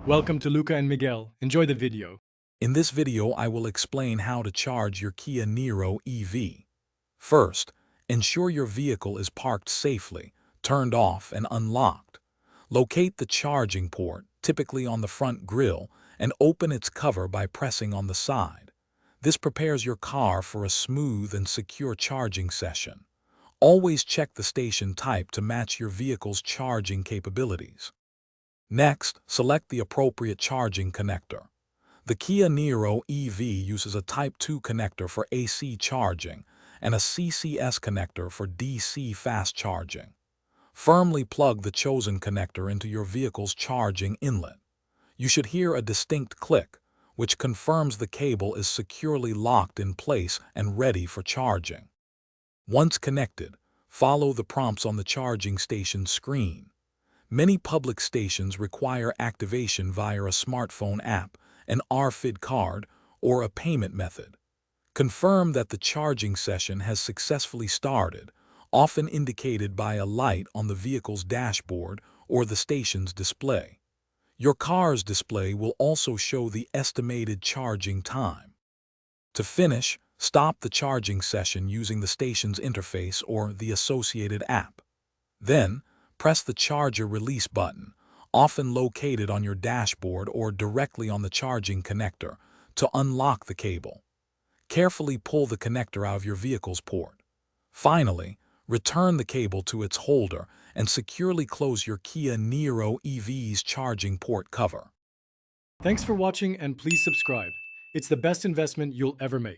Welcome to Luca and Miguel. Enjoy the video. In this video, I will explain how to charge your Kia Niro EV. First, ensure your vehicle is parked safely, turned off and unlocked. Locate the charging port, typically on the front grille, and open its cover by pressing on the side. This prepares your car for a smooth and secure charging session. Always check the station type to match your vehicle's charging capabilities. Next, select the appropriate charging connector. The Kia Niro EV uses a Type 2 connector for AC charging and a CCS connector for DC fast charging. Firmly plug the chosen connector into your vehicle's charging inlet. You should hear a distinct click, which confirms the cable is securely locked in place and ready for charging. Once connected, follow the prompts on the charging station screen. Many public stations require activation via a smartphone app, an RFID card, or a payment method. Confirm that the charging session has successfully started, often indicated by a light on the vehicle's dashboard or the station's display. Your car's display will also show the estimated charging time. To finish, stop the charging session using the station's interface or the associated app. Then, press the charger release button, often located on your dashboard or directly on the charging connector, to unlock the cable. Carefully pull the connector out of your vehicle's port. Finally, return the cable to its holder and securely close your Kia Niro EV's charging port cover. Thanks for watching and please subscribe. It's the best investment you'll ever make.